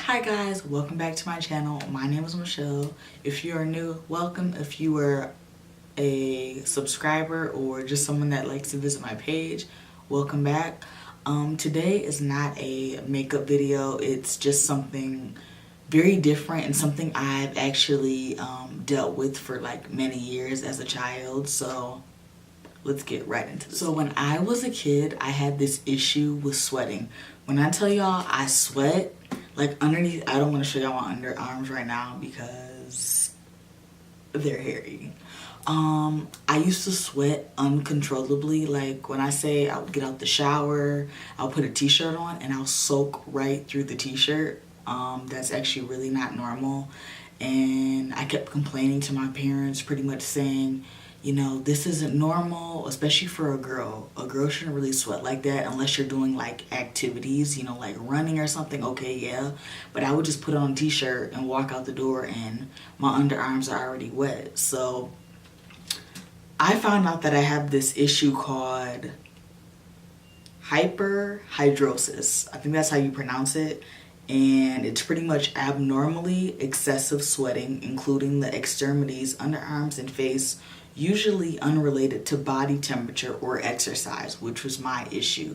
Hi guys, welcome back to my channel. My name is Michelle. If you are new, welcome. If you are a subscriber or just someone that likes to visit my page, welcome back. Today is not a makeup video. It's just something very different and something I've actually dealt with for like many years as a child. So let's get right into this. So when I was a kid, I had this issue with sweating. When I tell y'all I sweat, like underneath, I don't want to show y'all my underarms right now because they're hairy. I used to sweat uncontrollably. Like when I say I would get out the shower, I'll put a t-shirt on and I'll soak right through the t-shirt. That's actually really not normal. And I kept complaining to my parents, pretty much saying, you know, this isn't normal, especially for a girl. A girl shouldn't really sweat like that unless you're doing like activities, you know, like running or something. Okay, yeah. But I would just put on a t-shirt and walk out the door and my underarms are already wet. So I found out that I have this issue called hyperhidrosis. I think that's how you pronounce it. And it's pretty much abnormally excessive sweating, including the extremities, underarms, and face, usually unrelated to body temperature or exercise, which was my issue.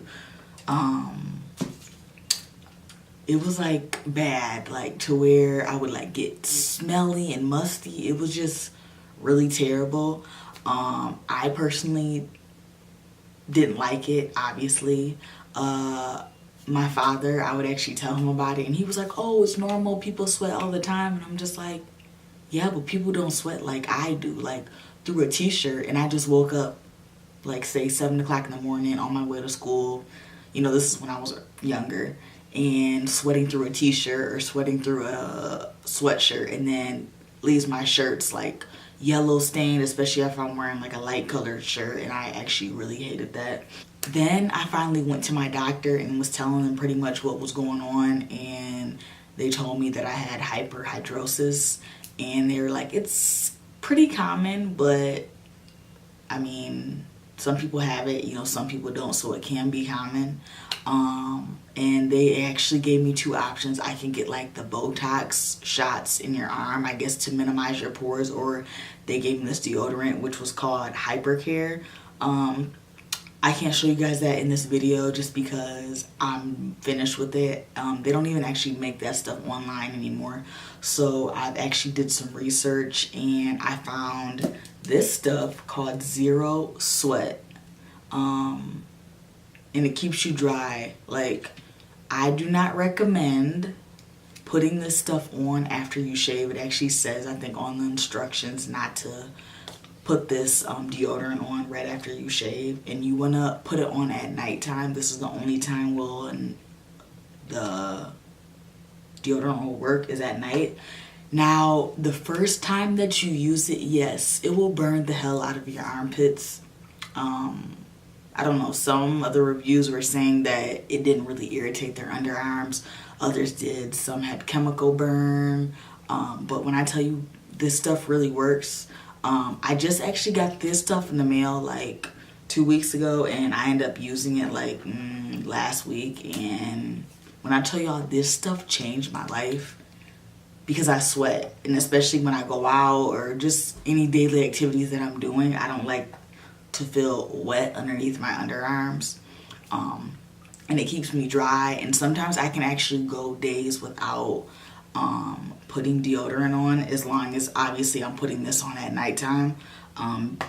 It was like bad, like to where I would like get smelly and musty. It was just really terrible. I personally didn't like it, obviously. My father, I would actually tell him about it and he was like, oh, it's normal, people sweat all the time. And I'm just like, yeah, but people don't sweat like I do, like through a t-shirt. And I just woke up like say 7 o'clock in the morning on my way to school. You know, this is when I was younger, and sweating through a t-shirt or sweating through a sweatshirt, and then leaves my shirts like yellow stained, especially if I'm wearing like a light colored shirt, and I actually really hated that. Then I finally went to my doctor and was telling them pretty much what was going on, and they told me that I had hyperhidrosis, and they were like, it's pretty common, but I mean, some people have it, you know, some people don't, so it can be common. And they actually gave me two options. I can get like the Botox shots in your arm, I guess, to minimize your pores, or they gave me this deodorant which was called Hypercare. I can't show you guys that in this video just because I'm finished with it. They don't even actually make that stuff online anymore. So I've actually did some research and I found this stuff called ZeroSweat. And it keeps you dry. Like, I do not recommend putting this stuff on after you shave. It actually says, I think, on the instructions not to put this deodorant on right after you shave, and you want to put it on at nighttime. This is the only time the deodorant will work, is at night. Now, the first time that you use it, yes, it will burn the hell out of your armpits. I don't know, some of the reviews were saying that it didn't really irritate their underarms. Others did. Some had chemical burn. But when I tell you this stuff really works, I just actually got this stuff in the mail like 2 weeks ago, and I ended up using it like last week. And when I tell y'all, this stuff changed my life because I sweat, and especially when I go out or just any daily activities that I'm doing, I don't like to feel wet underneath my underarms. And it keeps me dry, and sometimes I can actually go days without putting deodorant on, as long as obviously I'm putting this on at nighttime,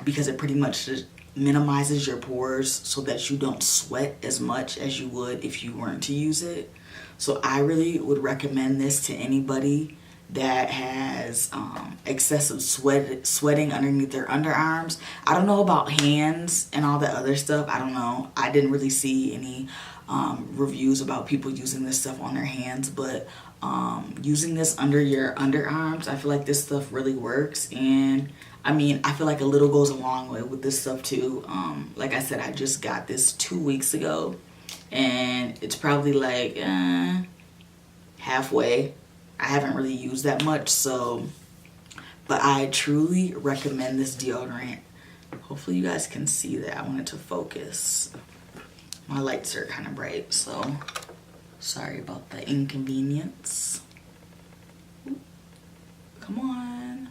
because it pretty much just minimizes your pores so that you don't sweat as much as you would if you weren't to use it. So I really would recommend this to anybody that has excessive sweating underneath their underarms. I don't know about hands and all that other stuff. I don't know. I didn't really see any reviews about people using this stuff on their hands, but using this under your underarms, I feel like this stuff really works. And I mean, I feel like a little goes a long way with this stuff too. Like I said, I just got this 2 weeks ago, and it's probably like halfway. I haven't really used that much, so, but I truly recommend this deodorant. Hopefully you guys can see that. I want it to focus. My lights are kind of bright, so sorry about the inconvenience. Come on.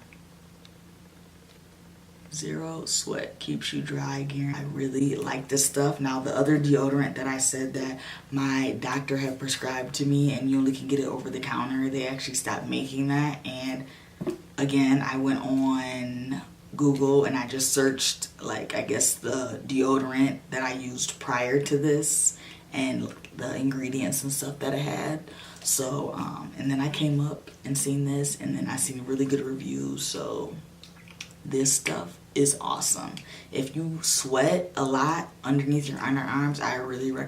Zero Sweat keeps you dry again. I really like this stuff. Now the other deodorant that I said that my doctor had prescribed to me and you only can get it over the counter, they actually stopped making that. And again, I went on Google and I just searched, like, I guess the deodorant that I used prior to this and the ingredients and stuff that it had. So and then I came up and seen this, and then I seen really good reviews. So this stuff is awesome. If you sweat a lot underneath your underarms, I really recommend